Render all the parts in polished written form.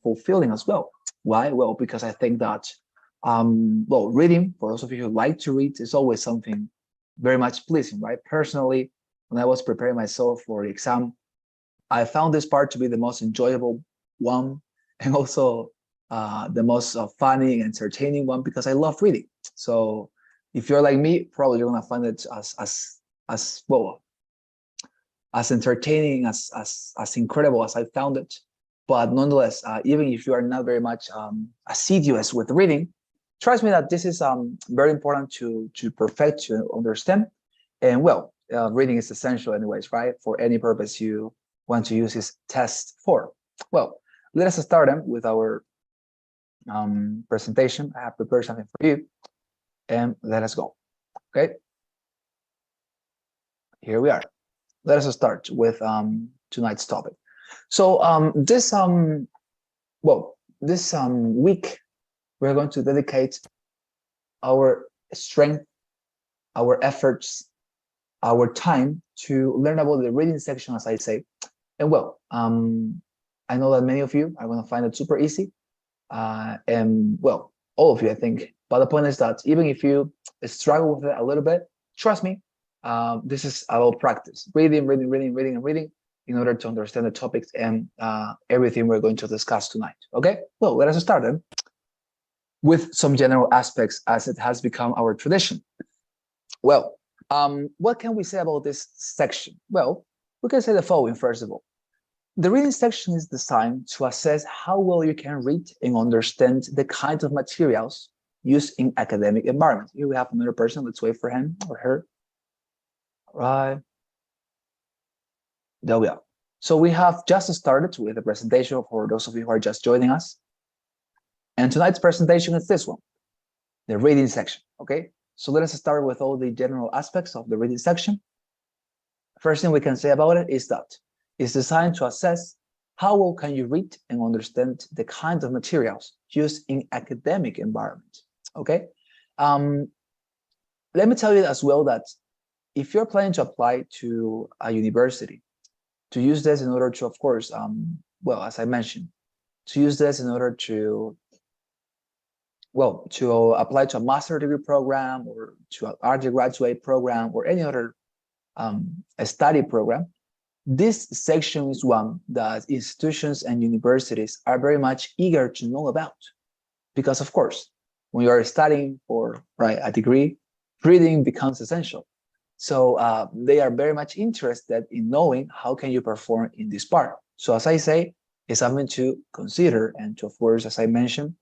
fulfilling as well. Why? Well, because I think that well, reading, for those of you who like to read, is always something very much pleasing, right? Personally, when I was preparing myself for the exam, I found this part to be the most enjoyable one, and also the most funny and entertaining one, because I love reading. So if you're like me, probably you're gonna find it as well, as entertaining, as incredible as I found it. But nonetheless, even if you are not very much assiduous with reading, trust me that this is very important to perfect, to understand. And well, reading is essential anyways, right? For any purpose you want to use this test for. Well, let us start then with our presentation. I have prepared something for you, and let us go. Okay, here we are. Let us start with tonight's topic. So this week we're going to dedicate our strength, our efforts, our time to learn about the reading section, as I say. And well, I know that many of you are going to find it super easy, and well, all of you, I think. But the point is that even if you struggle with it a little bit, trust me, this is about practice, reading, in order to understand the topics and everything we're going to discuss tonight. Okay, well, let us start then with some general aspects, as it has become our tradition. Well, what can we say about this section? Well, we can say the following. First of all, the reading section is designed to assess how well you can read and understand the kinds of materials used in academic environments. Here we have another person. Let's wait for him or her. All right. There we are. So we have just started with the presentation for those of you who are just joining us. And tonight's presentation is this one, the reading section. Okay. So let us start with all the general aspects of the reading section. First thing we can say about it is that it's designed to assess how well can you read and understand the kinds of materials used in academic environments. Okay. Let me tell you as well that if you're planning to apply to a university, to use this in order to, of course, well, as I mentioned, to use this in order to, well, to apply to a master degree program or to an undergraduate program or any other a study program, this section is one that institutions and universities are very much eager to know about. Because, of course, when you are studying for a degree, reading becomes essential. So they are very much interested in knowing how can you perform in this part. So as I say, it's something to consider and to, of course, as I mentioned,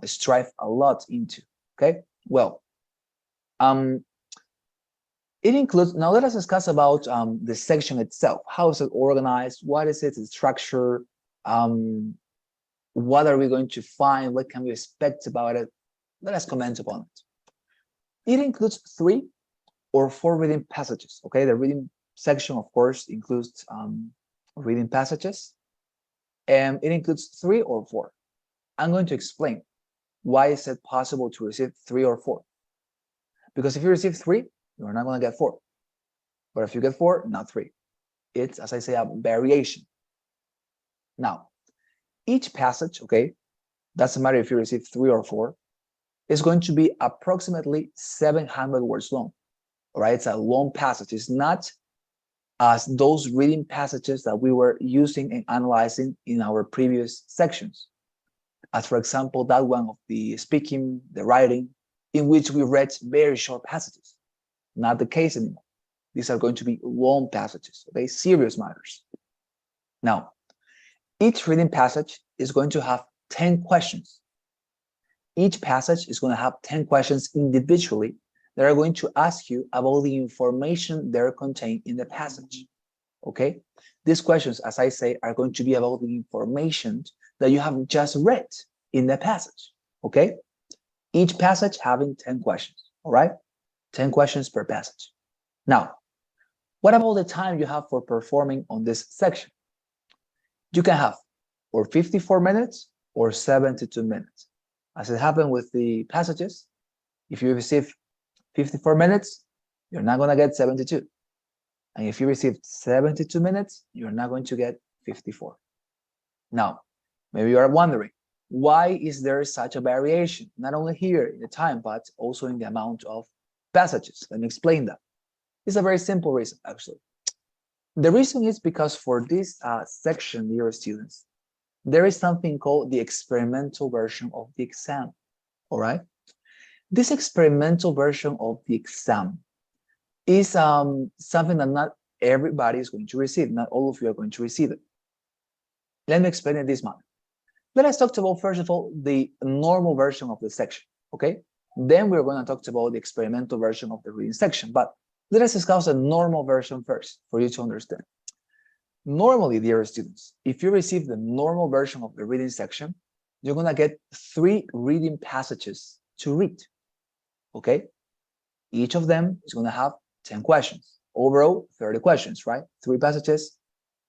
strive a lot into. Okay, well, it includes, now let us discuss about the section itself. How is it organized? What is its structure? What are we going to find? What can we expect about it? Let us comment upon it. It includes 3 or 4 reading passages. Okay, the reading section, of course, includes reading passages, and it includes 3 or 4. I'm going to explain why is it possible to receive 3 or 4. Because if you receive 3, you're not going to get 4. But if you get 4, not 3. It's, as I say, a variation. Now, each passage, okay, doesn't matter if you receive 3 or 4, is going to be approximately 700 words long. All right, it's a long passage. It's not as those reading passages that we were using and analyzing in our previous sections. As for example, that one of the speaking, the writing, in which we read very short passages. Not the case anymore. These are going to be long passages, okay, serious matters. Now, each reading passage is going to have 10 questions. Each passage is going to have 10 questions individually that are going to ask you about the information that are contained in the passage, okay? These questions, as I say, are going to be about the information that you have just read in the passage, okay? Each passage having 10 questions, all right? 10 questions per passage. Now, what about the time you have for performing on this section? You can have or 54 minutes or 72 minutes. As it happened with the passages, if you receive 54 minutes, you're not going to get 72. And if you receive 72 minutes, you're not going to get 54. Now, Maybe you are wondering, why is there such a variation, not only here in the time, but also in the amount of passages? Let me explain that. It's a very simple reason, actually. The reason is because for this section, dear students, there is something called the experimental version of the exam, all right? This experimental version of the exam is something that not everybody is going to receive. Not all of you are going to receive it. Let me explain it this manner. Let us talk about, first of all, the normal version of the section, okay? Then we're going to talk about the experimental version of the reading section, but let us discuss the normal version first for you to understand. Normally, dear students, if you receive the normal version of the reading section, you're going to get 3 reading passages to read, okay? Each of them is going to have 10 questions. Overall, 30 questions, right? 3 passages,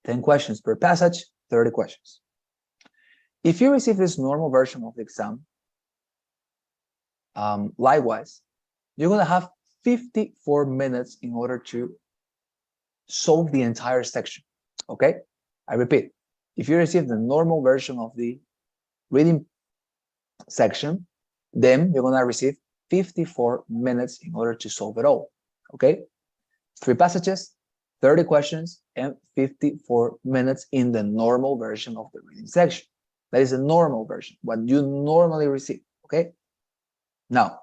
10 questions per passage, 30 questions. If you receive this normal version of the exam, likewise, you're going to have 54 minutes in order to solve the entire section, okay? I repeat, if you receive the normal version of the reading section, then you're going to receive 54 minutes in order to solve it all, okay? 3 passages, 30 questions, and 54 minutes in the normal version of the reading section. That is the normal version, what you normally receive, okay? Now,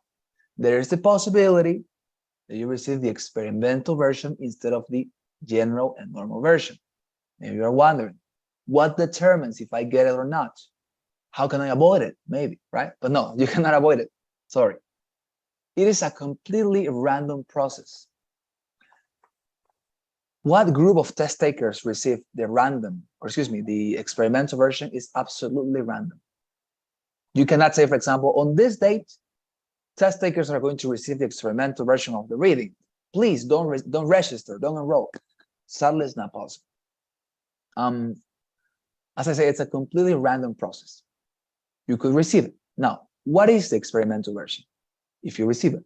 there is the possibility that you receive the experimental version instead of the general and normal version. Maybe you're wondering, what determines if I get it or not? How can I avoid it? Maybe, right? But no, you cannot avoid it. Sorry. It is a completely random process. What group of test takers receive the experimental version is absolutely random. You cannot say, for example, on this date, test takers are going to receive the experimental version of the reading. Please don't register, don't enroll. Sadly, it's not possible. As I say, it's a completely random process. You could receive it. Now, what is the experimental version? If you receive it,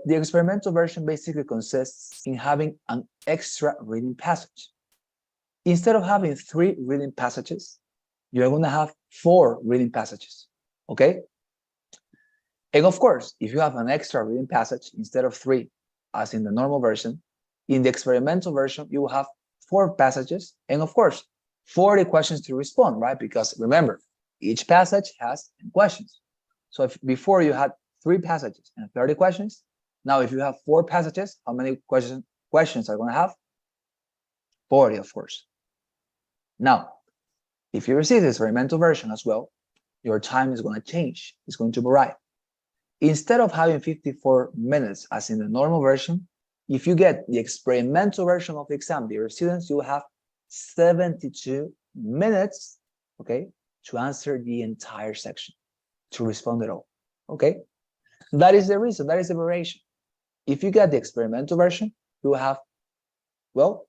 the experimental version basically consists in having an extra reading passage. Instead of having 3 reading passages, you're going to have 4 reading passages, okay? And of course, if you have an extra reading passage instead of 3, as in the normal version, in the experimental version, you will have 4 passages, and of course, 40 questions to respond, right? Because remember, each passage has 10 questions. So if before you had 3 passages and 30 questions, now if you have 4 passages, how many questions are going to have? 40, of course. Now, if you receive the experimental version as well, your time is going to change. It's going to vary. Instead of having 54 minutes as in the normal version, if you get the experimental version of the exam, dear students, you will have 72 minutes, okay, to answer the entire section, to respond at all, okay? That is the reason, that is the variation. If you get the experimental version, you will have, well,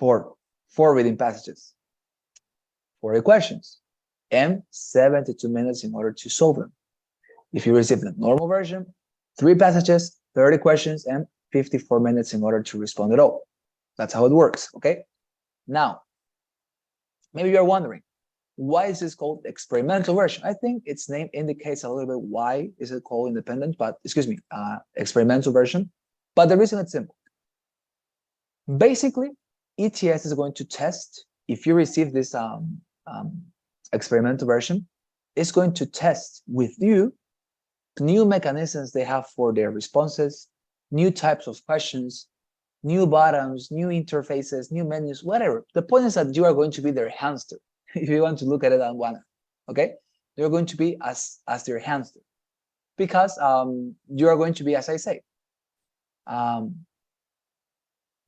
four reading passages, 40 questions, and 72 minutes in order to solve them. If you receive the normal version, 3 passages, 30 questions, and 54 minutes in order to respond at all. That's how it works, okay? Now, maybe you're wondering, why is this called experimental version? I think its name indicates a little bit why is it called independent, but experimental version. But the reason it's simple. Basically, ETS is going to test, if you receive this experimental version, it's going to test with you new mechanisms they have for their responses, new types of questions, new buttons, new interfaces, new menus, whatever. The point is that you are going to be their hamster, if you want to look at it on one, okay? You're going to be as their hamster, because you are going to be, as I say,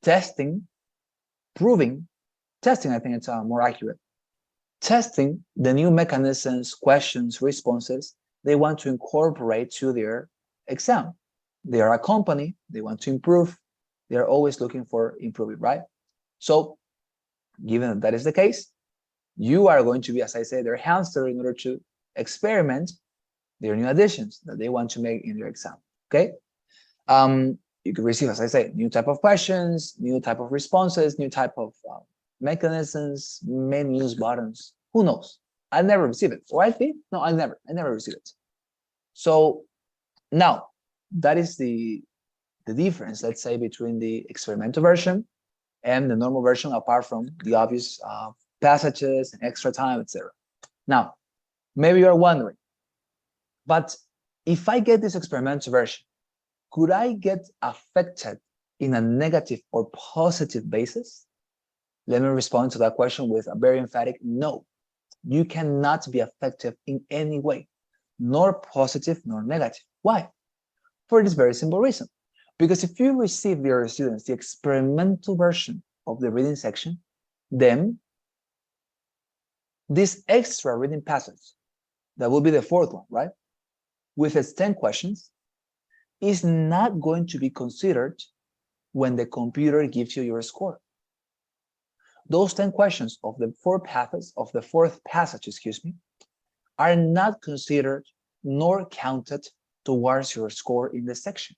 testing, I think it's more accurate, testing the new mechanisms, questions, responses they want to incorporate to their exam. They are a company, they want to improve, they are always looking for improving, right? So given that is the case, you are going to be, as I say, their hamster in order to experiment their new additions that they want to make in their exam, okay? You can receive, as I say, new type of questions, new type of responses, new type of mechanisms, menus, buttons. Who knows? I never receive it. Or I think, no, I never receive it. So now that is the difference, let's say, between the experimental version and the normal version, apart from the obvious passages and extra time, etc. Now, maybe you're wondering, but if I get this experimental version, could I get affected in a negative or positive basis? Let me respond to that question with a very emphatic no. You cannot be affected in any way, nor positive nor negative. Why? For this very simple reason. Because if you receive, dear students, the experimental version of the reading section, then this extra reading passage, that will be the fourth one, right? With its 10 questions, is not going to be considered when the computer gives you your score. Those 10 questions of the fourth passage, are not considered nor counted towards your score in the section.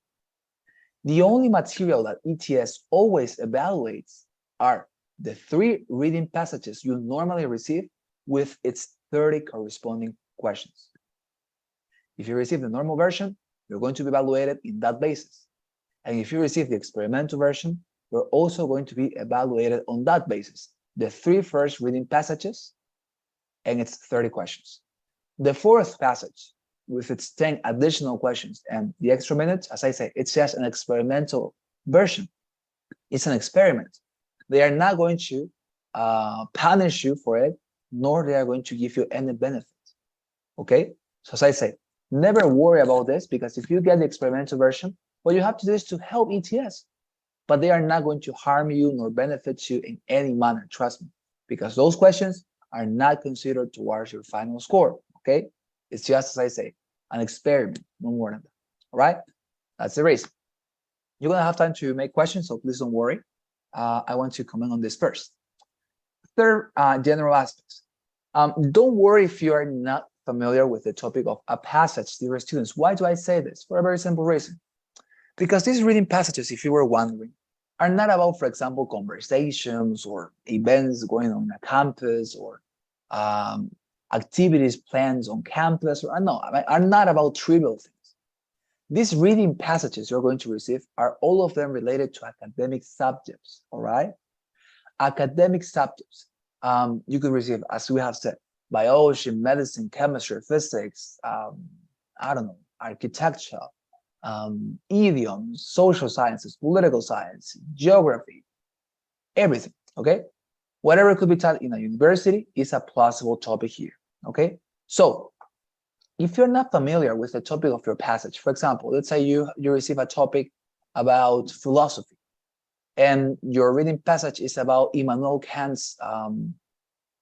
The only material that ETS always evaluates are the 3 reading passages you normally receive with its 30 corresponding questions. If you receive the normal version, you're going to be evaluated in that basis. And if you receive the experimental version, you're also going to be evaluated on that basis. The 3 first reading passages and its 30 questions. The fourth passage, with its 10 additional questions and the extra minutes, as I say, it's just an experimental version. It's an experiment. They are not going to punish you for it, nor they are going to give you any benefit. Okay? So as I say, never worry about this, because if you get the experimental version, what you have to do is to help ETS. But they are not going to harm you nor benefit you in any manner, trust me, because those questions are not considered towards your final score. Okay? It's just, as I say, an experiment, no more than that. All right? That's the reason. You're going to have time to make questions, so please don't worry. I want to comment on this first. Third, general aspects. Don't worry if you are not familiar with the topic of a passage, dear students. Why do I say this? For a very simple reason. Because these reading passages, if you were wondering, are not about, for example, conversations or events going on a campus or activities planned on campus, or no, are not about trivial things. These reading passages you're going to receive are all of them related to academic subjects, all right? Academic subjects. You could receive, as we have said, biology, medicine, chemistry, physics, I don't know, architecture, idioms, social sciences, political science, geography, everything, okay? Whatever could be taught in a university is a plausible topic here, okay? So, if you're not familiar with the topic of your passage, for example, let's say you receive a topic about philosophy, and your reading passage is about Immanuel Kant's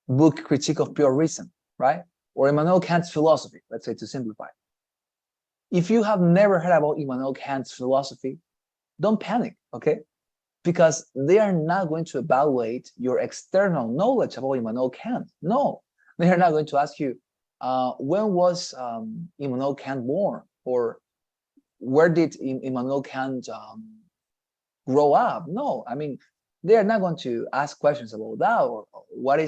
book, Critique of Pure Reason, right? Or Immanuel Kant's philosophy, let's say, to simplify. If you have never heard about Immanuel Kant's philosophy, don't panic, okay? Because they are not going to evaluate your external knowledge about Immanuel Kant. No, they are not going to ask you, when was Immanuel Kant born? Or where did Immanuel Kant grow up? No, I mean, they are not going to ask questions about that, or what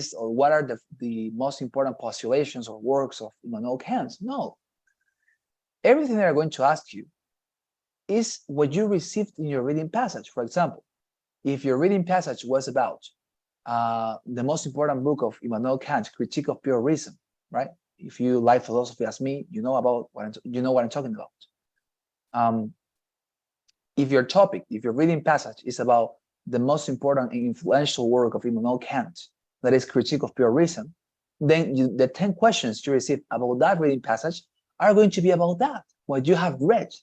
are the most important postulations or works of Immanuel Kant. No. Everything they are going to ask you is what you received in your reading passage. For example, if your reading passage was about the most important book of Immanuel Kant, Critique of Pure Reason, right? If you like philosophy as me, you know about what I'm talking about. If your reading passage is about the most important and influential work of Immanuel Kant, that is Critique of Pure Reason, then the 10 questions you receive about that reading passage are going to be about that, what you have read,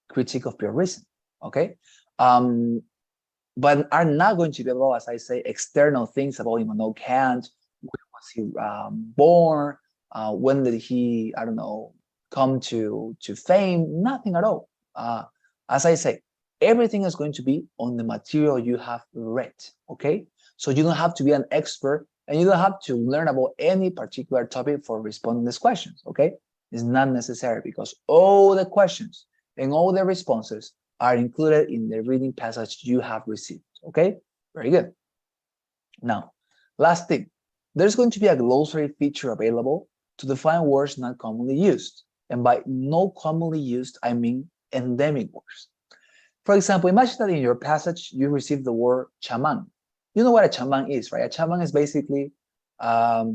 Critique of Pure Reason, okay? But are not going to be about, as I say, external things about Immanuel Kant. When was he born? When did he, I don't know, come to fame? Nothing at all. As I say, everything is going to be on the material you have read, okay? So you don't have to be an expert, and you don't have to learn about any particular topic for responding these questions, okay? It's not necessary, because all the questions and all the responses are included in the reading passage you have received, okay? Very good. Now, last thing, there's going to be a glossary feature available to define words not commonly used. And by no commonly used, I mean endemic words. For example, imagine that in your passage, you receive the word chaman. You know what a chaman is, right? A chaman is basically a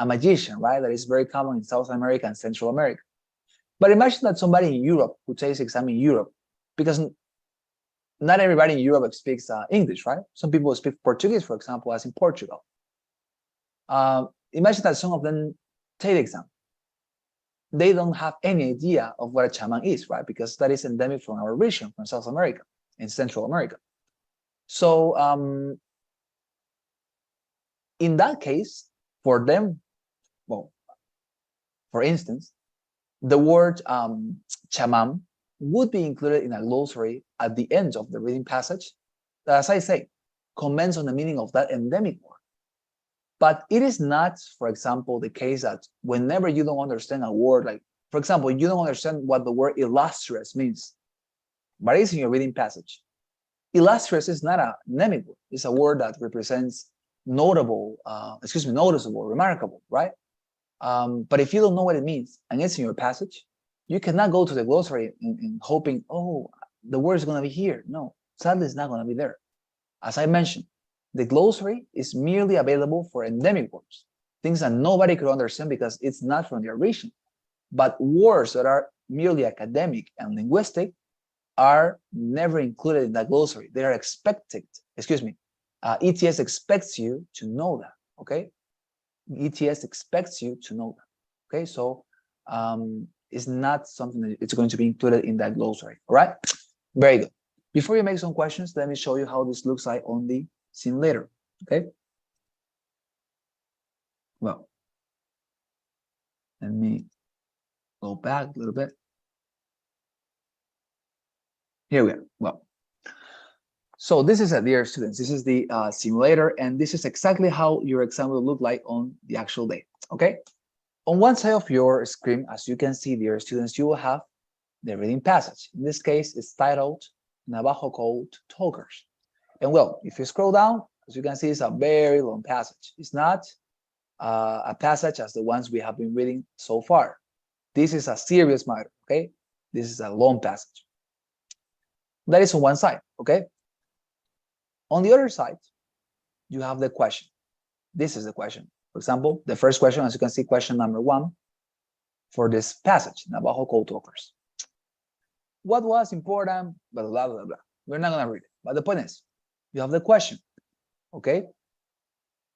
magician, right? That is very common in South America and Central America. But imagine that somebody in Europe who takes exam in Europe, because not everybody in Europe speaks English, right? Some people speak Portuguese, for example, as in Portugal. Imagine that some of them take the exam. They don't have any idea of what a chaman is, right? Because that is endemic from our region, from South America and Central America. So in that case, for them, well, for instance, the word chaman would be included in a glossary at the end of the reading passage that, as I say, comments on the meaning of that endemic word. But it is not, for example, the case that whenever you don't understand a word, like, for example, you don't understand what the word illustrious means, but it's in your reading passage. Illustrious is not a endemic word. It's a word that represents notable, noticeable, remarkable, right? But if you don't know what it means and it's in your passage, you cannot go to the glossary in hoping, oh, the word is going to be here. No, sadly, it's not going to be there. As I mentioned, the glossary is merely available for endemic words, things that nobody could understand because it's not from their region. But words that are merely academic and linguistic are never included in that glossary. They are expected, ETS expects you to know that, okay? ETS expects you to know that, okay? So it's not something that it's going to be included in that glossary, all right? Very good. Before you make some questions, let me show you how this looks like on the simulator, okay? Well, let me go back a little bit. Here we are. Well, so this is it, dear students. This is the simulator, and this is exactly how your exam will look like on the actual day, okay? On one side of your screen, as you can see, dear students, you will have the reading passage. In this case, it's titled Navajo Code Talkers. And well, if you scroll down, as you can see, it's a very long passage. It's not a passage as the ones we have been reading so far. This is a serious matter, okay? This is a long passage. That is on one side, okay? On the other side, you have the question. This is the question. For example, the first question, as you can see, question number 1 for this passage, Navajo Code Talkers. What was important, blah, blah, blah, blah. We're not going to read it. But the point is, you have the question, okay?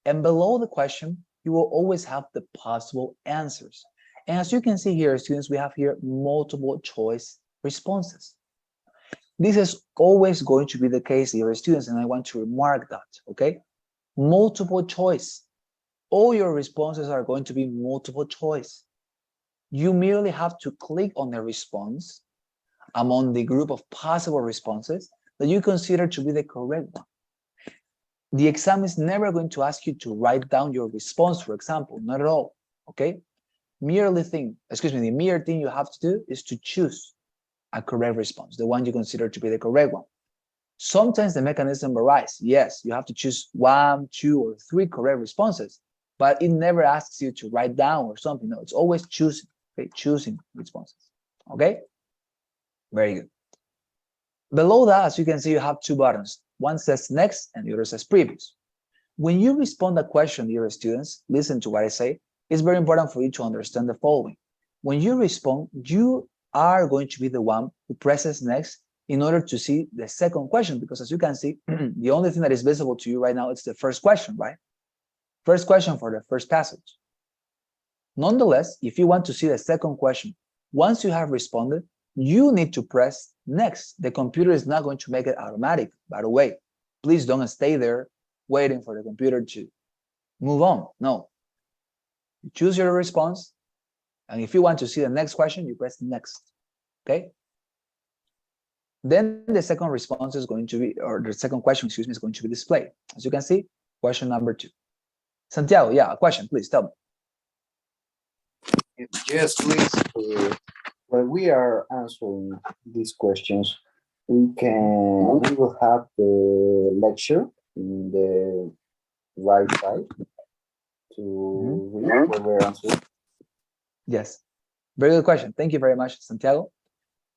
And below the question, you will always have the possible answers. And as you can see here, students, we have here multiple choice responses. This is always going to be the case, dear students, and I want to remark that, okay? Multiple choice. All your responses are going to be multiple choice. You merely have to click on the response among the group of possible responses that you consider to be the correct one. The exam is never going to ask you to write down your response, for example, not at all, okay? The mere thing you have to do is to choose a correct response, the one you consider to be the correct one. Sometimes the mechanism varies. Yes, you have to choose 1, 2, or 3 correct responses, but it never asks you to write down or something. No, it's always choosing, okay? Choosing responses, okay? Very good. Below that, as you can see, you have 2 buttons. One says next and the other says previous. When you respond a question, dear students, listen to what I say. It's very important for you to understand the following. When you respond, you are going to be the one who presses next in order to see the second question, because as you can see, the only thing that is visible to you right now is the first question, right? First question for the first passage. Nonetheless, if you want to see the second question, once you have responded, you need to press next. The computer is not going to make it automatic, by the way. Please don't stay there waiting for the computer to move on. No. You choose your response, and if you want to see the next question, you press next, okay? Then the second response is going to be, or the second question, excuse me, is going to be displayed. As you can see, question number 2. Santiago, yeah, a question, please tell me. Yes, please. When we are answering these questions, we will have the lecture in the right side to read what we're answering? Yes, very good question. Thank you very much, Santiago.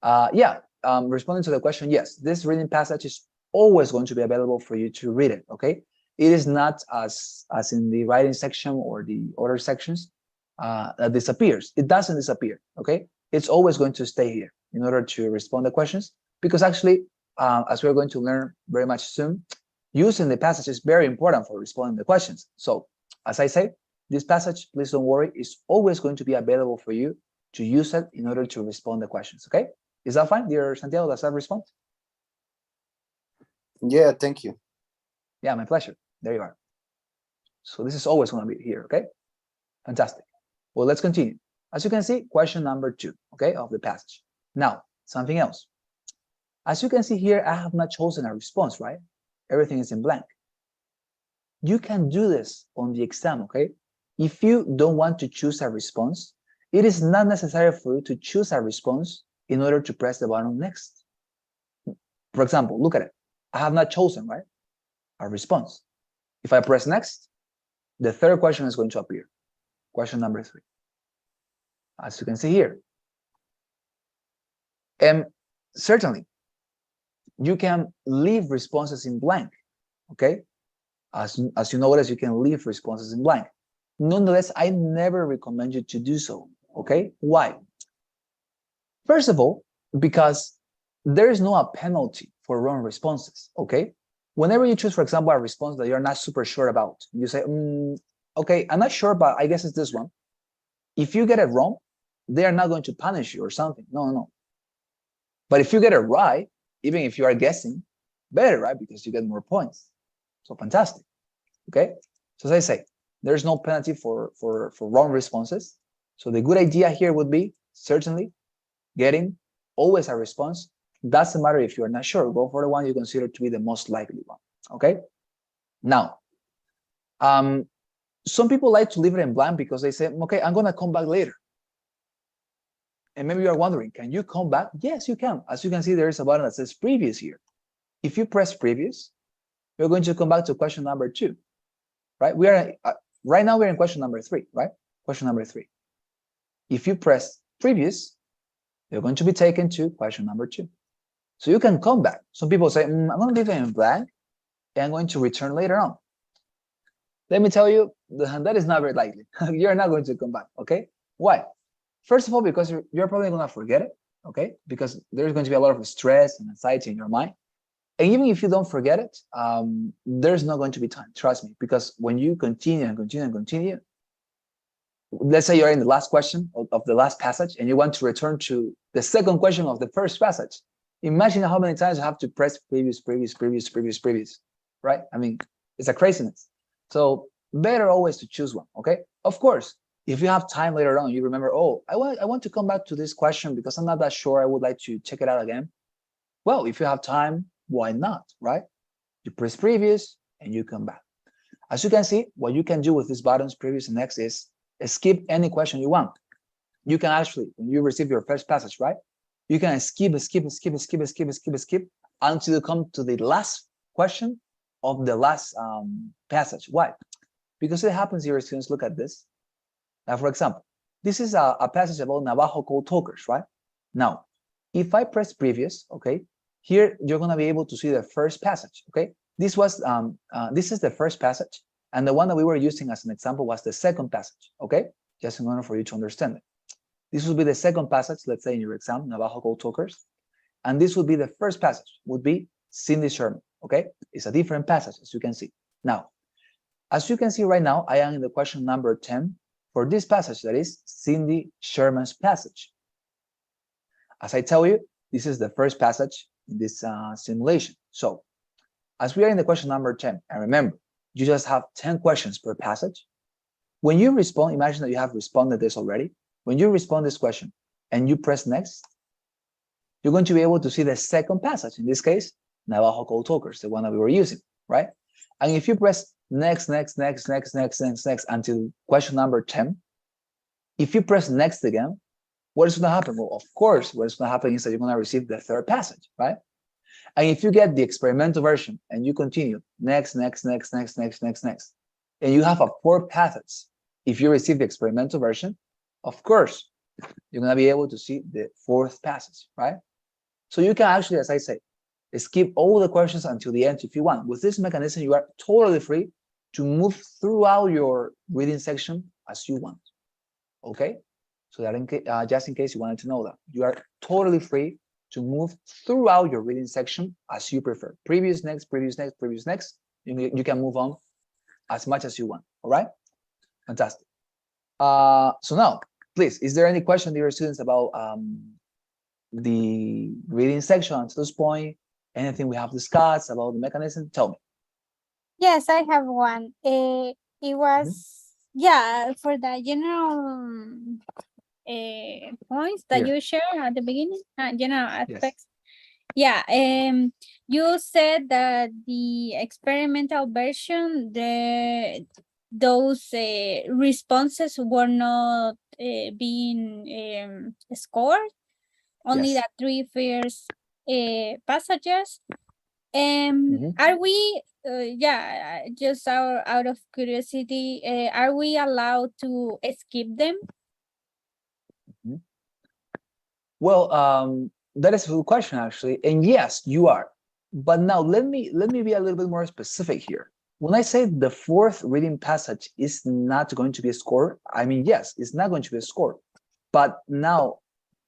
Yeah, responding to the question, yes, this reading passage is always going to be available for you to read it, okay? It is not as in the writing section or the other sections that disappears. It doesn't disappear, okay? It's always going to stay here in order to respond to questions, because actually, as we're going to learn very much soon, using the passage is very important for responding to questions. So, as I say, this passage, please don't worry, is always going to be available for you to use it in order to respond to questions, okay? Is that fine, dear Santiago? Does that respond? Yeah, thank you. Yeah, my pleasure. There you are. So this is always going to be here, okay? Fantastic. Well, let's continue. As you can see, question number 2, okay, of the passage. Now, something else. As you can see here, I have not chosen a response, right? Everything is in blank. You can do this on the exam, okay? If you don't want to choose a response, it is not necessary for you to choose a response in order to press the button next. For example, look at it. I have not chosen, right, a response. If I press next, the third question is going to appear. Question number 3. As you can see here. And certainly, you can leave responses in blank, okay? As you notice, you can leave responses in blank. Nonetheless, I never recommend you to do so, okay? Why? First of all, because there is no penalty for wrong responses, okay? Whenever you choose, for example, a response that you're not super sure about, you say, okay, I'm not sure, but I guess it's this one. If you get it wrong, they are not going to punish you or something. No. But if you get it right, even if you are guessing, better, right? Because you get more points. So fantastic, okay? So as I say, there's no penalty for wrong responses. So the good idea here would be certainly getting always a response. Doesn't matter if you're not sure, go for the one you consider to be the most likely one, okay? Now, some people like to leave it in blank because they say, okay, I'm gonna come back later. And maybe you're wondering, can you come back? Yes, you can. As you can see, there is a button that says previous here. If you press previous, you're going to come back to question number 2, right? We are right now we're in question number 3, right? Question number 3. If you press previous, you're going to be taken to question number 2. So you can come back. Some people say, I'm going to leave it in blank and I'm going to return later on. Let me tell you, that is not very likely. You're not going to come back, okay? Why? First of all, because you're probably going to forget it, okay? Because there's going to be a lot of stress and anxiety in your mind. And even if you don't forget it, there's not going to be time, trust me, because when you continue and continue and continue, let's say you're in the last question of the last passage and you want to return to the second question of the first passage. Imagine how many times you have to press previous, right? I mean, it's a craziness. So better always to choose one, okay? Of course, if you have time later on, you remember, oh, I want to come back to this question because I'm not that sure. I would like to check it out again. Well, if you have time, why not, right? You press previous and you come back. As you can see, what you can do with these buttons, previous and next, is skip any question you want. You can actually, when you receive your first passage, right? You can skip until you come to the last question of the last passage. Why? Because it happens here, students, look at this. Now, for example, this is a passage about Navajo code talkers, right? Now, if I press previous, okay, here you're going to be able to see the first passage, okay? This is the first passage, and the one that we were using as an example was the second passage, okay? Just in order for you to understand it. This would be the second passage, let's say in your exam, Navajo code talkers, and this would be the first passage, would be Cindy Sherman, okay? It's a different passage, as you can see. Now, as you can see right now, I am in the question number 10 for this passage, that is Cindy Sherman's passage. As I tell you, this is the first passage in this simulation. So, as we are in the question number 10, and remember, you just have 10 questions per passage. When you respond, imagine that you have responded this already. When you respond this question and you press next, you're going to be able to see the second passage. In this case, Navajo code talkers, the one that we were using, right? And if you press next until question number 10, if you press next again, what is going to happen? Well, of course, what is going to happen is that you're going to receive the third passage, right? And if you get the experimental version and you continue next, and you have a 4 passages. If you receive the experimental version, of course, you're gonna be able to see the 4th passage, right? So you can actually, as I say, skip all the questions until the end if you want. With this mechanism, you are totally free to move throughout your reading section as you want. Okay? So that just in case you wanted to know that, you are totally free to move throughout your reading section as you prefer. Previous, next, previous, next, previous, next. You can move on as much as you want. All right? Fantastic. So now, please, is there any question, dear students, about the reading section until this point? Anything we have discussed about the mechanism? Tell me. Yes, I have one. It was for the general points that Here. you shared at the beginning, general Yes. aspects. Yeah, you said that the experimental version, those responses were not being scored, only Yes. the 3 first passages. Mhm. Are we, just out of curiosity, are we allowed to skip them? Well, that is a good question actually, and yes, you are. But now let me be a little bit more specific here. When I say the 4th reading passage is not going to be a score, I mean yes, it's not going to be a score. But now,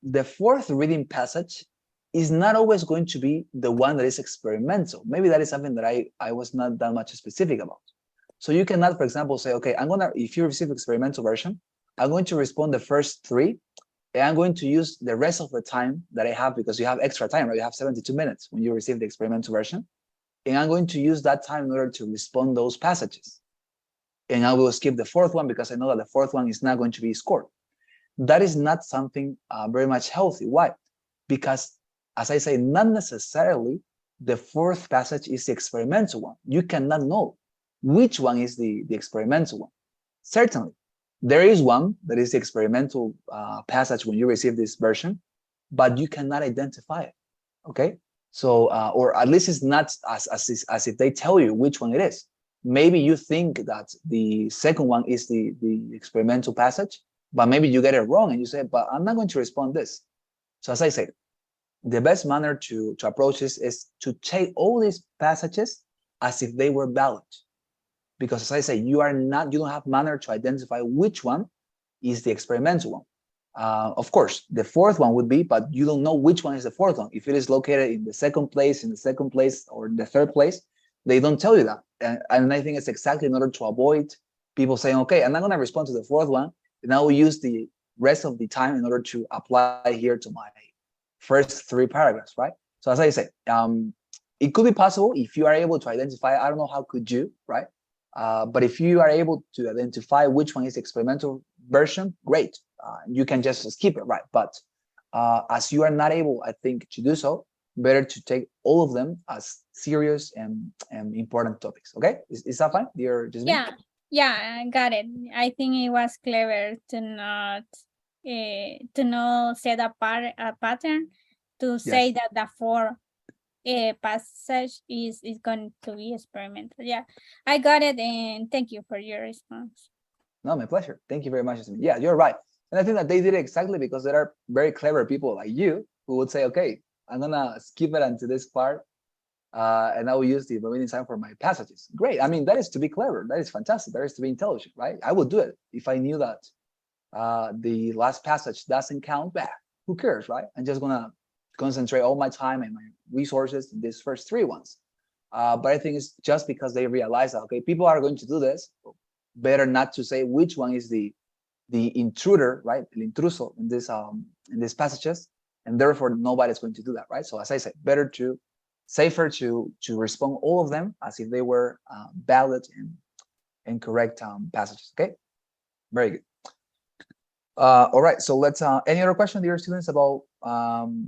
the 4th reading passage is not always going to be the one that is experimental. Maybe that is something that I was not that much specific about. So you cannot, for example, say, okay, if you receive experimental version, I'm going to respond the first 3, and I'm going to use the rest of the time that I have, because you have extra time, right? You have 72 minutes when you receive the experimental version. And I'm going to use that time in order to respond those passages. And I will skip the 4th one because I know that the 4th one is not going to be scored. That is not something very much healthy. Why? Because, as I say, not necessarily the 4th passage is the experimental one. You cannot know which one is the experimental one. Certainly, there is one that is the experimental passage when you receive this version, but you cannot identify it. Okay, so or at least it's not as if they tell you which one it is. Maybe you think that the 2nd one is the experimental passage, but maybe you get it wrong and you say, but I'm not going to respond this. So as I say, the best manner to approach this is to take all these passages as if they were valid. Because as I say, you don't have manner to identify which one is the experimental one. Of course, the 4th one would be, but you don't know which one is the 4th one. If it is located in the 2nd place, or the 3rd place, they don't tell you that. And I think it's exactly in order to avoid people saying, okay, I'm not going to respond to the 4th one, and I will use the rest of the time in order to apply here to my first 3 paragraphs, right? So as I say, it could be possible if you are able to identify, I don't know how could you, right? But if you are able to identify which one is the experimental version, great. You can just skip it, right? But as you are not able, I think, to do so, better to take all of them as serious and important topics. Okay, is that fine, dear Jasmine? Yeah, I got it. I think it was clever to not set a pattern to say that the 4 passage is going to be experimental. Yeah, I got it, and thank you for your response. No, my pleasure. Thank you very much, Jasmine. Yeah, you're right. And I think that they did it exactly because there are very clever people like you who would say, okay, I'm gonna skip it until this part, and I will use the remaining time for my passages. Great. I mean, that is to be clever. That is fantastic. That is to be intelligent, right? I would do it if I knew that the last passage doesn't count back. Who cares, right? I'm just gonna concentrate all my time and my resources in these first 3 ones. But I think it's just because they realize that, okay, people are going to do this, better not to say which one is the intruder, right? El intruso in these passages, and therefore nobody's going to do that, right? So as I said, safer to respond all of them as if they were valid and correct passages. Okay, very good. All right, so let's. Any other question, dear students, about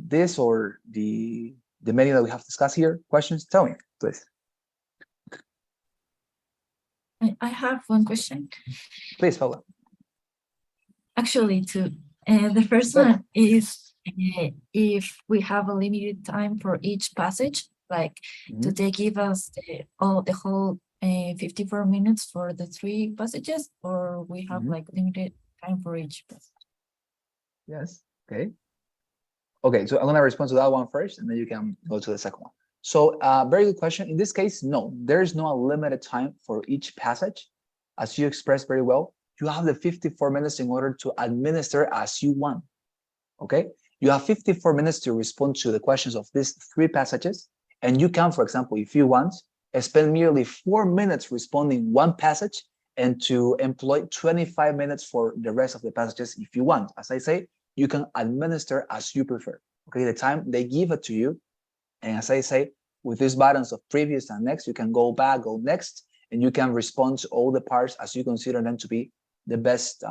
this or the menu that we have discussed here? Questions? Tell me, please. I have one question. Please, Paula. Actually, two. The first one is if we have a limited time for each passage, like do they give us the whole 54 minutes for the 3 passages, or we have Mhm. like limited time for each passage? Yes. Okay. Okay, so I'm gonna respond to that one first, and then you can go to the second one. So, very good question. In this case, no, there's no limited time for each passage. As you expressed very well, you have the 54 minutes in order to administer as you want. Okay, you have 54 minutes to respond to the questions of these 3 passages, and you can, for example, if you want, spend merely 4 minutes responding one passage and to employ 25 minutes for the rest of the passages if you want. As I say, you can administer as you prefer. Okay, the time they give it to you, and as I say, with these buttons of previous and next, you can go back, go next, and you can respond to all the parts as you consider them to be the best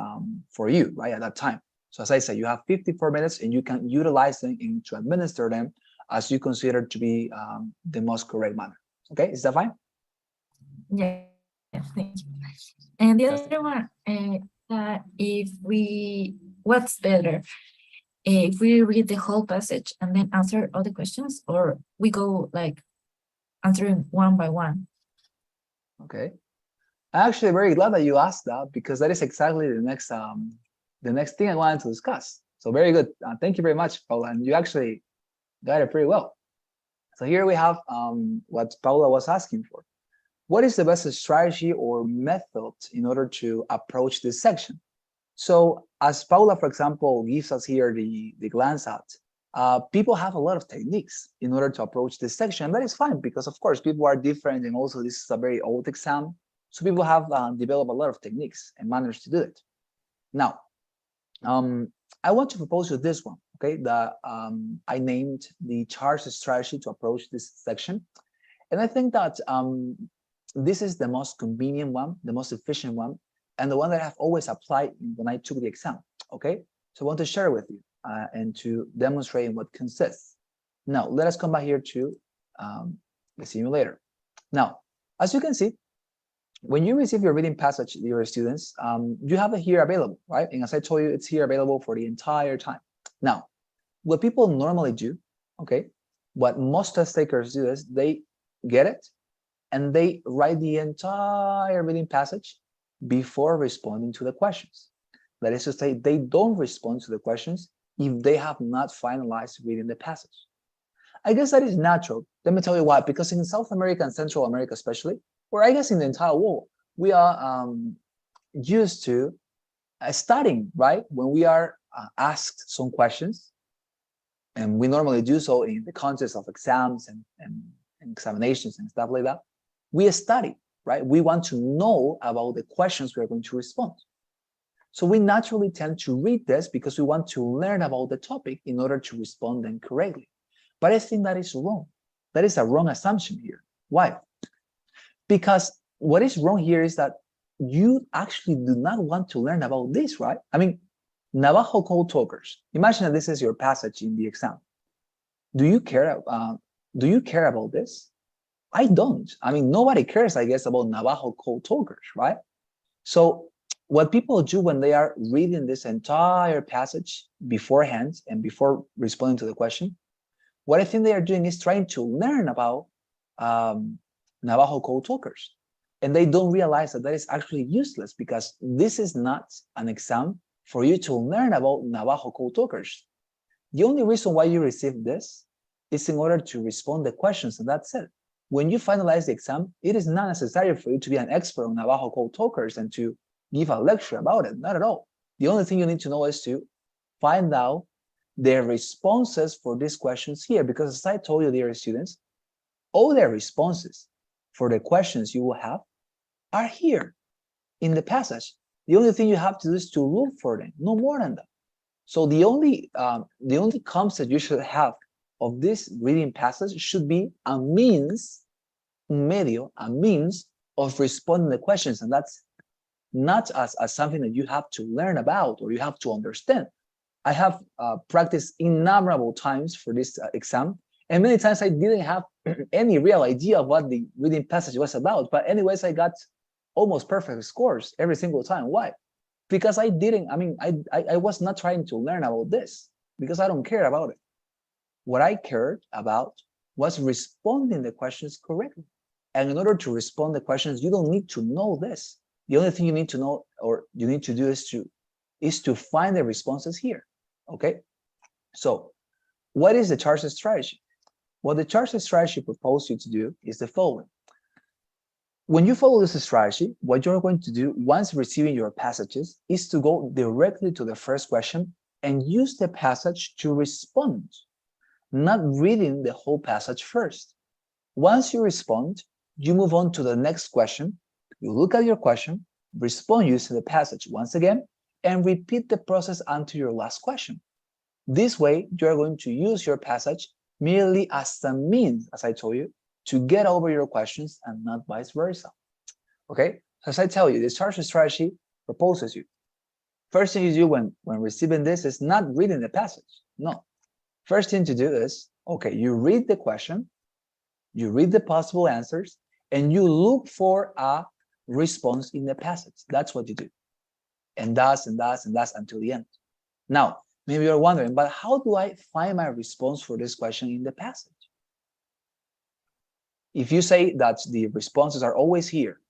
for you, right, at that time. So as I say, you have 54 minutes and you can utilize them and to administer them as you consider to be the most correct manner. Okay, is that fine? Yeah, thank you. And the Fantastic. other one, that what's better? If we read the whole passage and then answer all the questions, or we go like answering one by one? Okay. I'm actually very glad that you asked that because that is exactly the next thing I wanted to discuss. So very good. Thank you very much, Paula. And you actually got it pretty well. So here we have what Paula was asking for. What is the best strategy or method in order to approach this section? So as Paula, for example, gives us here the glance at, people have a lot of techniques in order to approach this section. And that is fine because, of course, people are different. And also, this is a very old exam. So people have developed a lot of techniques and manners to do it. Now, I want to propose you this one, okay, that I named the charge strategy to approach this section. And I think that this is the most convenient one, the most efficient one, and the one that I've always applied when I took the exam, okay? So I want to share with you and to demonstrate in what consists. Now, let us come back here to the simulator. Now, as you can see, when you receive your reading passage, dear students, you have it here available, right? And as I told you, it's here available for the entire time. Now, what people normally do, okay, what most test takers do is they get it and they write the entire reading passage before responding to the questions. That is to say, they don't respond to the questions if they have not finalized reading the passage. I guess that is natural. Let me tell you why. Because in South America and Central America especially, or I guess in the entire world, we are used to studying, right? When we are asked some questions, and we normally do so in the context of exams and examinations and stuff like that, we study, right? We want to know about the questions we are going to respond. So we naturally tend to read this because we want to learn about the topic in order to respond them correctly. But I think that is wrong. That is a wrong assumption here. Why? Because what is wrong here is that you actually do not want to learn about this, right? I mean, Navajo code talkers. Imagine that this is your passage in the exam. Do you care about this? I don't. I mean, nobody cares, I guess, about Navajo code talkers, right? So what people do when they are reading this entire passage beforehand and before responding to the question, what I think they are doing is trying to learn about Navajo code talkers. And they don't realize that that is actually useless because this is not an exam for you to learn about Navajo code talkers. The only reason why you receive this is in order to respond the questions, and that's it. When you finalize the exam, it is not necessary for you to be an expert on Navajo code talkers and to give a lecture about it, not at all. The only thing you need to know is to find out their responses for these questions here, because as I told you, dear students, all their responses for the questions you will have are here in the passage. The only thing you have to do is to look for them, no more than that. So the only concept you should have of this reading passage should be a means of responding to questions, and that's not as something that you have to learn about or you have to understand. I have practiced innumerable times for this exam, and many times I didn't have any real idea of what the reading passage was about. But anyways, I got almost perfect scores every single time. Why? Because I was not trying to learn about this because I don't care about it. What I cared about was responding the questions correctly. And in order to respond to questions, you don't need to know this. The only thing you need to know or you need to do is to find the responses here. Okay. So what is the charge strategy? What the charge strategy proposes you to do is the following. When you follow this strategy, what you're going to do once receiving your passages is to go directly to the first question and use the passage to respond, not reading the whole passage first. Once you respond, you move on to the next question. You look at your question, respond using the passage once again, and repeat the process until your last question. This way, you're going to use your passage merely as a means, as I told you, to get over your questions and not vice versa. Okay? As I tell you, this charge strategy proposes you. First thing you do when receiving this is not reading the passage. No. First thing to do is, okay, you read the question, you read the possible answers, and you look for a response in the passage. That's what you do. And thus until the end. Now, maybe you're wondering, but how do I find my response for this question in the passage? If you say that the responses are always here,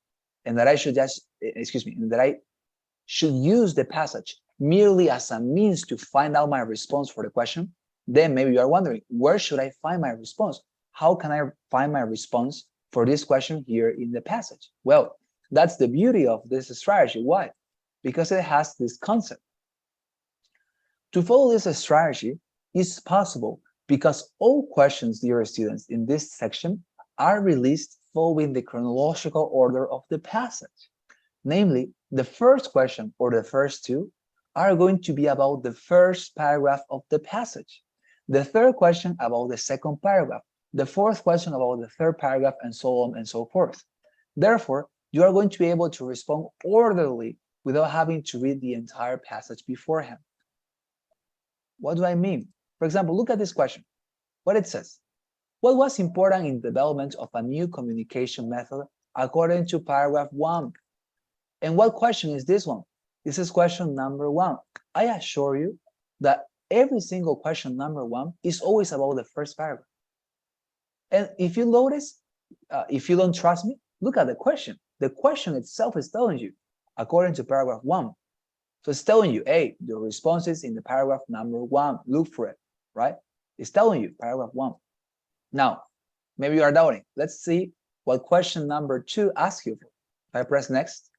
and that I should just, that I should use the passage merely as a means to find out my response for the question, then maybe you are wondering, where should I find my response? How can I find my response for this question here in the passage? Well, that's the beauty of this strategy. Why? Because it has this concept. To follow this strategy is possible because all questions, dear students, in this section are released following the chronological order of the passage. Namely, the first question or the first two are going to be about the first paragraph of the passage. The third question about the second paragraph. The fourth question about the third paragraph, and so on and so forth. Therefore, you are going to be able to respond orderly without having to read the entire passage beforehand. What do I mean? For example, look at this question. What it says. What was important in development of a new communication method according to paragraph 1? And what question is this one? This is question number 1. I assure you that every single question number 1 is always about the first paragraph. And if you notice, if you don't trust me, look at the question. The question itself is telling you, according to paragraph 1. So it's telling you, hey, your response is in the paragraph number 1. Look for it, right? It's telling you, paragraph 1. Now, maybe you are doubting. Let's see what question number 2 asks you for. If I press next,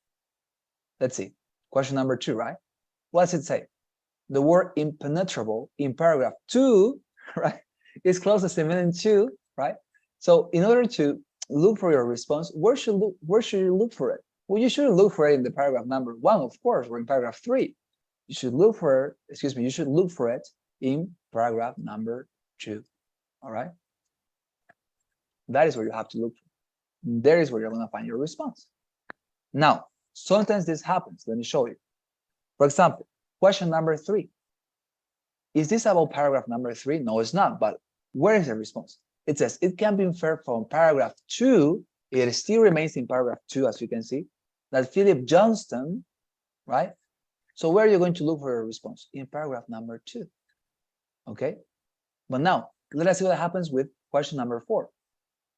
let's see. Question number 2, right? What does it say? The word impenetrable in paragraph 2, right, is closest to meaning 2, right? So in order to look for your response, where should you look for it? Well, you shouldn't look for it in the paragraph number 1, of course, or in paragraph 3. You should look for it, you should look for it in paragraph number 2. All right? That is where you have to look for. There is where you're going to find your response. Now, sometimes this happens. Let me show you. For example, question number 3. Is this about paragraph number 3? No, it's not. But where is the response? It says it can be inferred from paragraph 2. It still remains in paragraph 2, as you can see, that Philip Johnston, right? So where are you going to look for your response? In paragraph number 2. Okay. But now, let us see what happens with question number 4.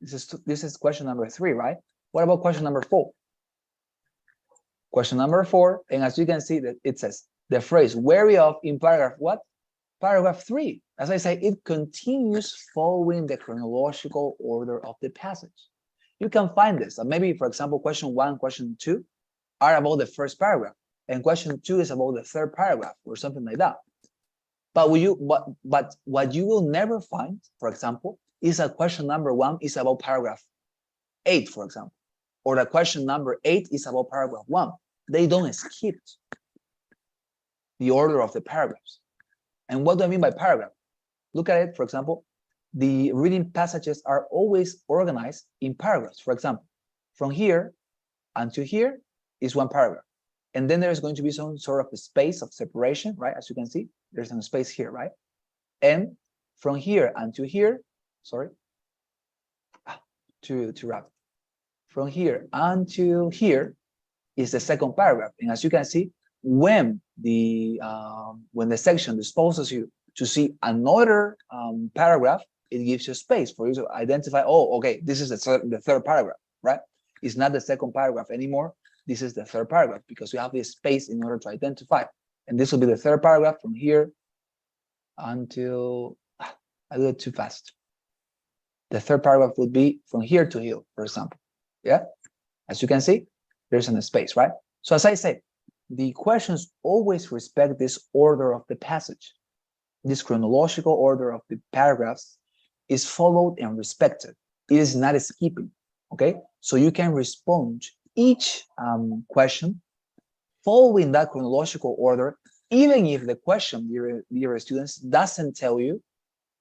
This is question number 3, right? What about question number 4? Question number 4, and as you can see, that it says the phrase wary of in paragraph what? Paragraph 3. As I say, it continues following the chronological order of the passage. You can find this. Maybe, for example, question 1, question 2 are about the first paragraph, and question 2 is about the third paragraph, or something like that. But what you will never find, for example, is that question number 1 is about paragraph 8, for example, or that question number 8 is about paragraph 1. They don't skip the order of the paragraphs. And what do I mean by paragraph? Look at it, for example, the reading passages are always organized in paragraphs. For example, from here until here is one paragraph. And then there's going to be some sort of a space of separation, right? As you can see, there's some space here, right? And from here until here, sorry, to wrap. From here until here is the second paragraph. And as you can see, when the section disposes you to see another paragraph, it gives you space for you to identify, oh, okay, this is the third paragraph. right? It's not the second paragraph anymore. This is the third paragraph because we have this space in order to identify. And this will be the third paragraph from here until, I do it too fast. The third paragraph would be from here to here, for example. Yeah, as you can see, there's a space, right? So as I said, the questions always respect this order of the passage. This chronological order of the paragraphs is followed and respected. It is not skipping, okay? So you can respond each question following that chronological order, even if the question, dear students, doesn't tell you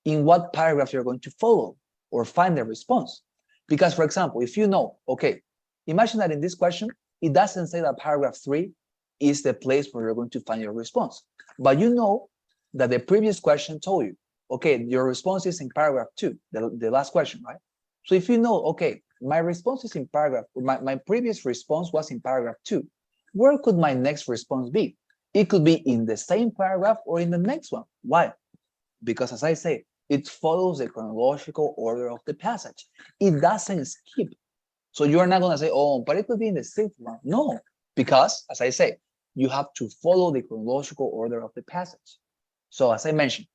in what paragraph you're going to follow or find the response. Because, for example, if you know, okay, imagine that in this question, it doesn't say that paragraph 3 is the place where you're going to find your response. But you know that the previous question told you, okay, your response is in paragraph 2, the last question, right? So if you know, okay, my response is in paragraph, my previous response was in paragraph 2, where could my next response be? It could be in the same paragraph or in the next one. Why? Because as I say, it follows the chronological order of the passage. It doesn't skip. So you're not going to say, oh, but it could be in the sixth one. No, because as I say, you have to follow the chronological order of the passage. So as I mentioned,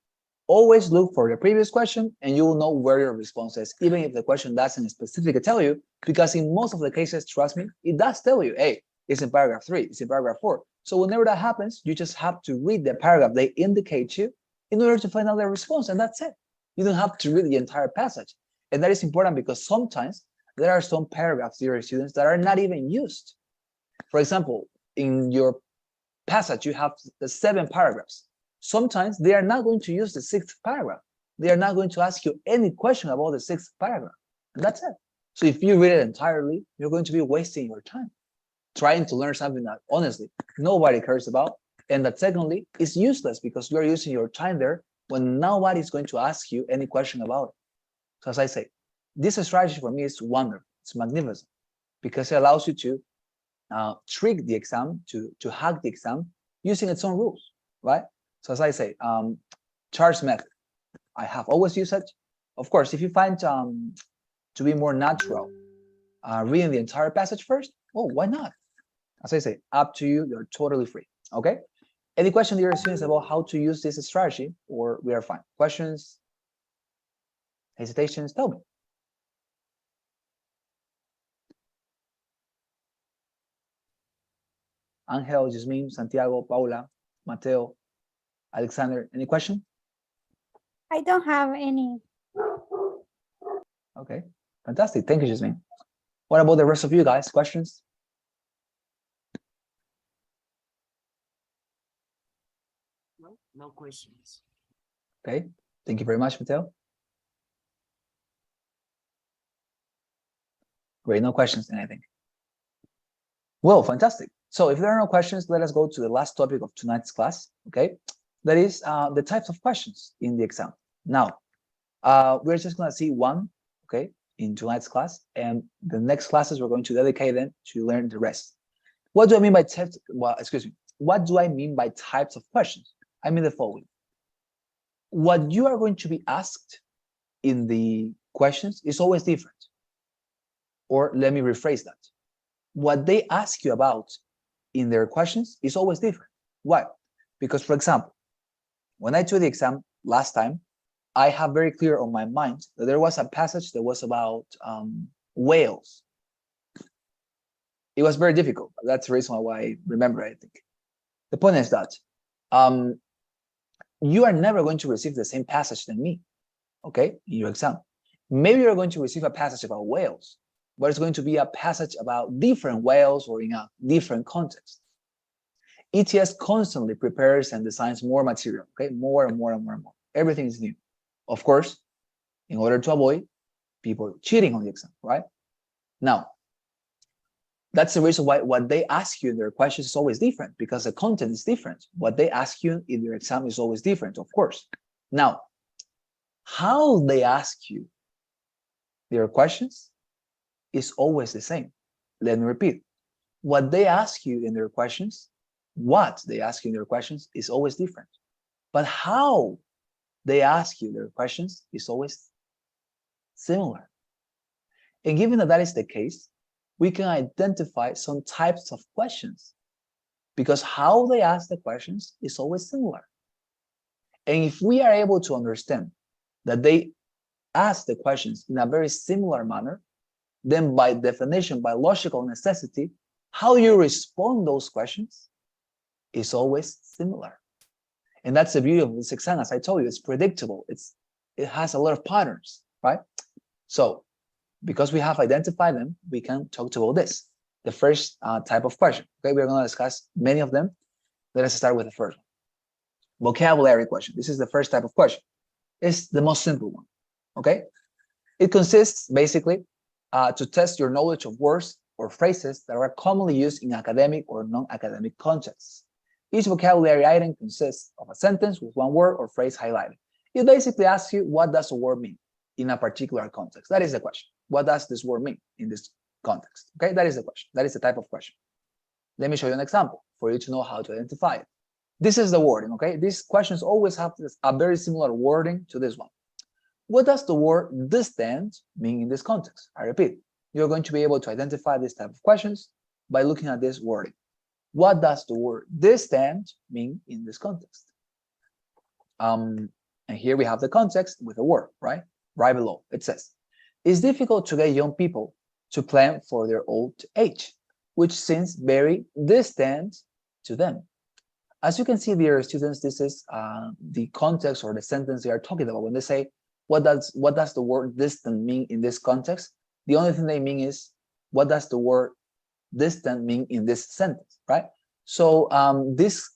always look for the previous question and you will know where your response is, even if the question doesn't specifically tell you, because in most of the cases, trust me, it does tell you, hey, it's in paragraph 3, it's in paragraph 4. So whenever that happens, you just have to read the paragraph they indicate you in order to find out the response, and that's it. You don't have to read the entire passage. And that is important because sometimes there are some paragraphs, dear students, that are not even used. For example, in your passage, you have the 7 paragraphs. Sometimes they are not going to use the 6th paragraph. They are not going to ask you any question about the 6th paragraph. And that's it. So if you read it entirely, you're going to be wasting your time trying to learn something that honestly nobody cares about. And that secondly, is useless because you're using your time there when nobody's going to ask you any question about it. So as I say, this strategy for me is wonderful. It's magnificent because it allows you to trick the exam, to hack the exam using its own rules, right? So as I say, charge method, I have always used it. Of course, if you find to be more natural, reading the entire passage first, oh, why not? As I say, up to you, you're totally free, okay? Any question, dear students, about how to use this strategy, or we are fine? Questions, hesitations, tell me. Angel, Jasmine, Santiago, Paula, Mateo, Alexander, any question? I don't have any. Okay, fantastic. Thank you, Jasmine. What about the rest of you guys? Questions? No questions. Okay, thank you very much, Mateo. Great, no questions then, I think. Well, fantastic. So if there are no questions, let us go to the last topic of tonight's class, okay? That is the types of questions in the exam. Now, we're just gonna see one, okay, in tonight's class, and the next classes we're going to dedicate them to learn the rest. What do I mean by types? Well, excuse me. What do I mean by types of questions? I mean the following. What you are going to be asked in the questions is always different. Or let me rephrase that. What they ask you about in their questions is always different. Why? Because, for example, when I took the exam last time, I have very clear on my mind that there was a passage that was about whales. It was very difficult. That's the reason why I remember, I think. The point is that you are never going to receive the same passage than me, okay, in your exam. Maybe you're going to receive a passage about whales, but it's going to be a passage about different whales or in a different context. ETS constantly prepares and designs more material, okay, more and more and more and more. Everything is new. Of course, in order to avoid people cheating on the exam, right? Now, that's the reason why what they ask you in their questions is always different, because the content is different. What they ask you in their exam is always different, of course. Now, how they ask you their questions is always the same. Let me repeat. What they ask you in their questions, what they ask you in their questions is always different. But how they ask you their questions is always similar. And given that that is the case, we can identify some types of questions because how they ask the questions is always similar. And if we are able to understand that they ask the questions in a very similar manner, then by definition, by logical necessity, how you respond those questions is always similar. And that's the beauty of this exam. As I told you, it's predictable. It has a lot of patterns, right? So because we have identified them, we can talk about this. The first type of question. Okay, we're going to discuss many of them. Let us start with the first one. Vocabulary question. This is the first type of question. It's the most simple one. Okay, it consists basically to test your knowledge of words or phrases that are commonly used in academic or non-academic contexts. Each vocabulary item consists of a sentence with one word or phrase highlighted. It basically asks you, what does a word mean in a particular context? That is the question. What does this word mean in this context? Okay, that is the question. That is the type of question. Let me show you an example for you to know how to identify it. This is the wording, okay? These questions always have a very similar wording to this one. What does the word distant mean in this context? I repeat, you're going to be able to identify this type of questions by looking at this wording. What does the word distant mean in this context? And here we have the context with a word, right? Right below, it says, it's difficult to get young people to plan for their old age, which seems very distant to them. As you can see, dear students, this is the context or the sentence they are talking about. When they say, what does the word distant mean in this context? The only thing they mean is, what does the word distant mean in this sentence, right? So this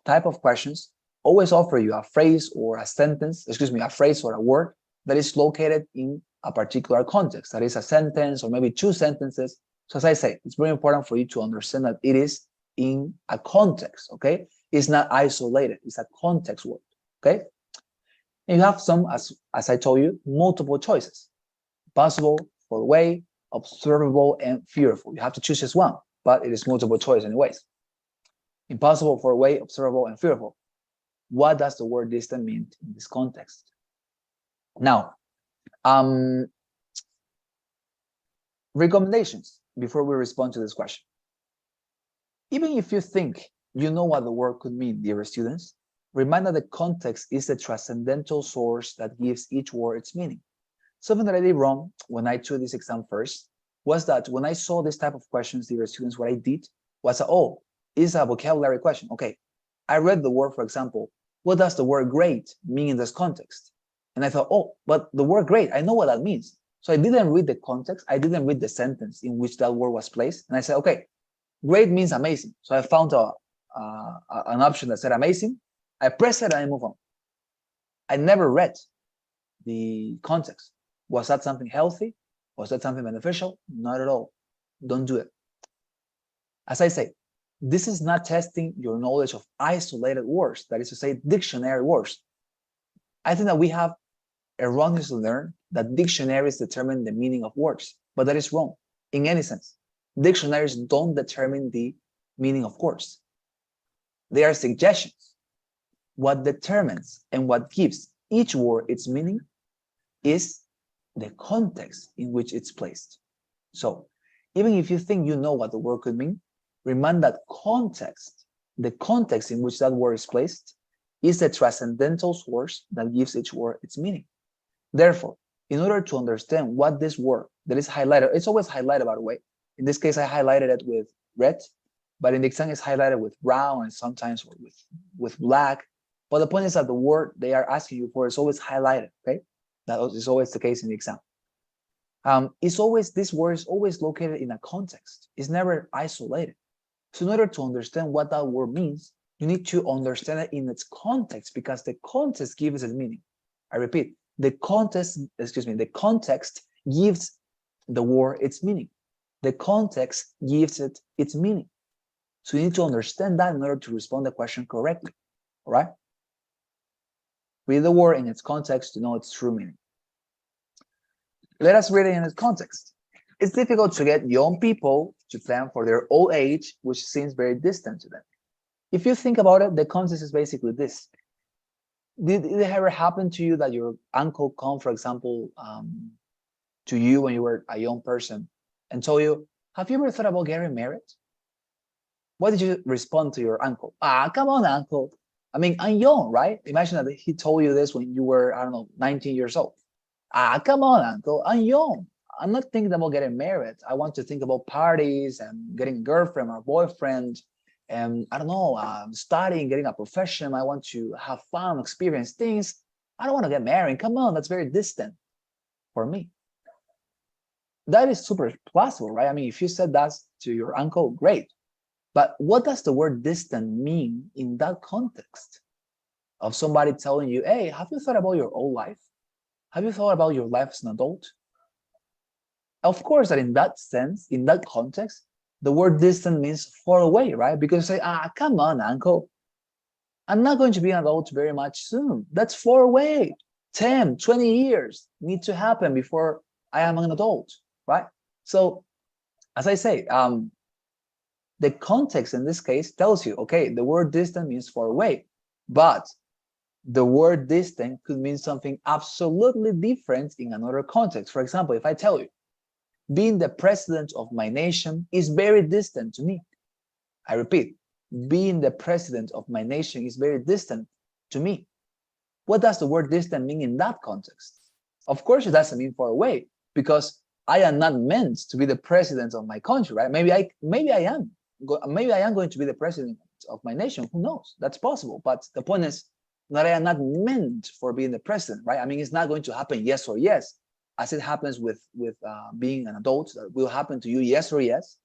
type of questions always offer you a phrase or a sentence, a phrase or a word that is located in a particular context. That is a sentence or maybe two sentences. So as I say, it's very important for you to understand that it is in a context, okay? It's not isolated, it's a context word, okay? And you have some, as I told you, multiple choices. Possible, for way, observable, and fearful. You have to choose just one, but it is multiple choice anyways. Impossible, for way, observable, and fearful. What does the word distant mean in this context? Now, recommendations before we respond to this question. Even if you think you know what the word could mean, dear students, remember that the context is the transcendental source that gives each word its meaning. Something that I did wrong when I took this exam first was that when I saw this type of questions, dear students, what I did was, oh, it's a vocabulary question. Okay, I read the word, for example, what does the word great mean in this context? And I thought, oh, but the word great, I know what that means. So I didn't read the context. I didn't read the sentence in which that word was placed. And I said, okay, great means amazing. So I found an option that said amazing. I pressed it and I move on. I never read the context. Was that something healthy? Was that something beneficial? Not at all. Don't do it. As I say, this is not testing your knowledge of isolated words, that is to say, dictionary words. I think that we have erroneously learned that dictionaries determine the meaning of words, but that is wrong in any sense. Dictionaries don't determine the meaning of words. They are suggestions. What determines and what gives each word its meaning is the context in which it's placed. So even if you think you know what the word could mean, remember that context, the context in which that word is placed, is the transcendental source that gives each word its meaning. Therefore, in order to understand what this word that is highlighted, it's always highlighted, by the way. In this case, I highlighted it with red, but in the exam it's highlighted with brown and sometimes with black. But the point is that the word they are asking you for is always highlighted, okay? That is always the case in the exam. This word is always located in a context. It's never isolated. So in order to understand what that word means, you need to understand it in its context, because the context gives it meaning. I repeat, the context gives the word its meaning. The context gives it its meaning. So you need to understand that in order to respond the question correctly, all right? Read the word in its context to know its true meaning. Let us read it in its context. It's difficult to get young people to plan for their old age, which seems very distant to them. If you think about it, the context is basically this. Did it ever happen to you that your uncle come, for example, to you when you were a young person and told you, have you ever thought about getting married? What did you respond to your uncle? Ah, come on, uncle. I mean, I'm young, right? Imagine that he told you this when you were, I don't know, 19 years old. Ah, come on, uncle. I'm young. I'm not thinking about getting married. I want to think about parties and getting a girlfriend or boyfriend. And I don't know, studying, getting a profession. I want to have fun, experience things. I don't want to get married. Come on, that's very distant for me. That is super plausible, right? I mean, if you said that to your uncle, great. But what does the word distant mean in that context of somebody telling you, hey, have you thought about your old life? Have you thought about your life as an adult? Of course, that in that sense, in that context, the word distant means far away, right? Because you say, ah, come on, uncle. I'm not going to be an adult very much soon. That's far away. 10, 20 years need to happen before I am an adult, right? So, as I say, the context in this case tells you, okay, the word distant means far away, but the word distant could mean something absolutely different in another context. For example, if I tell you, being the president of my nation is very distant to me. I repeat, being the president of my nation is very distant to me. What does the word distant mean in that context? Of course, it doesn't mean far away, because I am not meant to be the president of my country, right? Maybe I am going to be the president of my nation. Who knows? That's possible. But the point is that I am not meant for being the president, right? I mean, it's not going to happen yes or yes, as it happens with being an adult. That will happen to you yes or yes.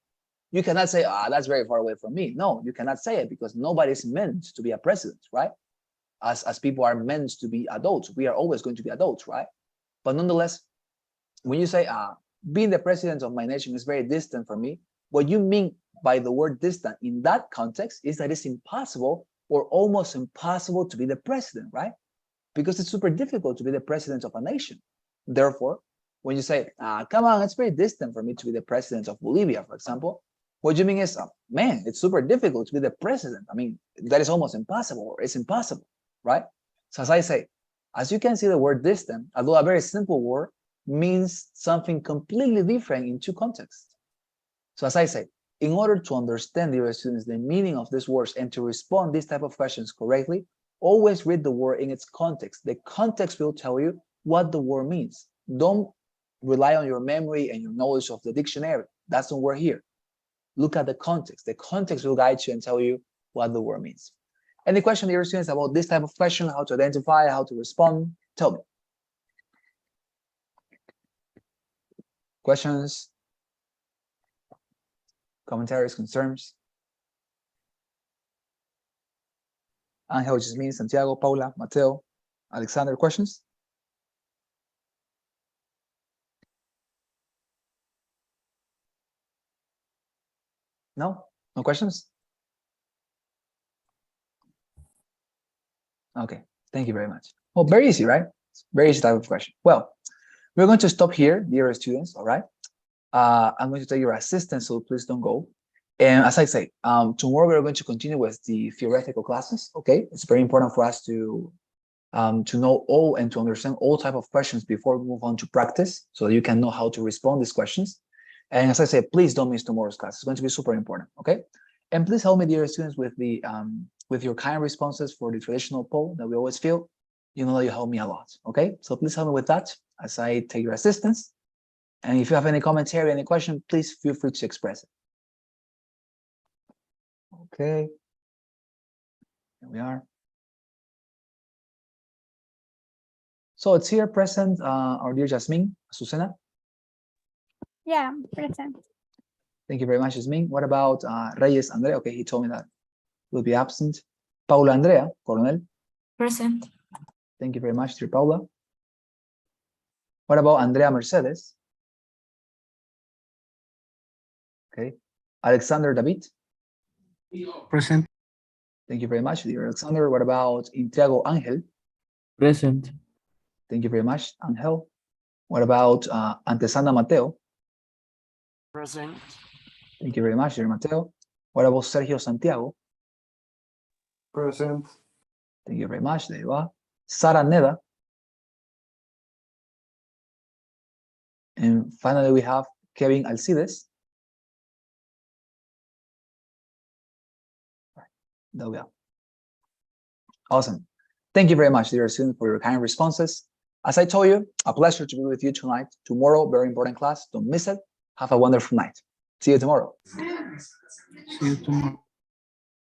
You cannot say, that's very far away from me. No, you cannot say it, because nobody is meant to be a president, right? As people are meant to be adults, we are always going to be adults, right? But nonetheless, when you say, being the president of my nation is very distant from me, what you mean by the word distant in that context is that it's impossible or almost impossible to be the president, right? Because it's super difficult to be the president of a nation. Therefore, when you say, come on, it's very distant for me to be the president of Bolivia, for example, what you mean is, man, it's super difficult to be the president. I mean, that is almost impossible, or it's impossible, right? So as I say, as you can see, the word distant, although a very simple word, means something completely different in two contexts. So as I say, in order to understand, dear students, the meaning of these words and to respond these type of questions correctly, always read the word in its context. The context will tell you what the word means. Don't rely on your memory and your knowledge of the dictionary. That's not word here. Look at the context. The context will guide you and tell you what the word means. Any question, dear students, about this type of question, how to identify, how to respond? Tell me. Questions? Commentaries, concerns? Angel, Jasmine, Santiago, Paula, Mateo, Alexander, questions? No? No questions? Okay, thank you very much. Well, very easy, right? Very easy type of question. Well, we're going to stop here, dear students, all right? I'm going to take your assistance, so please don't go. And as I say, tomorrow we're going to continue with the theoretical classes, okay? It's very important for us to know all and to understand all type of questions before we move on to practice, so that you can know how to respond these questions. And as I said, please don't miss tomorrow's class. It's going to be super important, okay? And please help me, dear students, with the with your kind responses for the traditional poll that we always feel. You know that you help me a lot, okay? So please help me with that as I take your assistance. And if you have any commentary, any question, please feel free to express it. Okay. Here we are. So it's here present, our dear Jasmine, Susana. Yeah, present. Thank you very much, Jasmine. What about Reyes Andrea? Okay, he told me that will be absent. Paula Andrea, Coronel. Present. Thank you very much, dear Paula. What about Andrea Mercedes? Okay. Alexander David. Present. Thank you very much, dear Alexander. What about Intriago Angel? Present. Thank you very much, Angel. What about Antesana Mateo? Present. Thank you very much, dear Mateo. What about Sergio Santiago? Present. Thank you very much. There you are. Sara Neda. And finally, we have Kevin Alcides. There we go. Awesome. Thank you very much, dear students, for your kind responses. As I told you, a pleasure to be with you tonight. Tomorrow, very important class. Don't miss it. Have a wonderful night. See you tomorrow. See you tomorrow.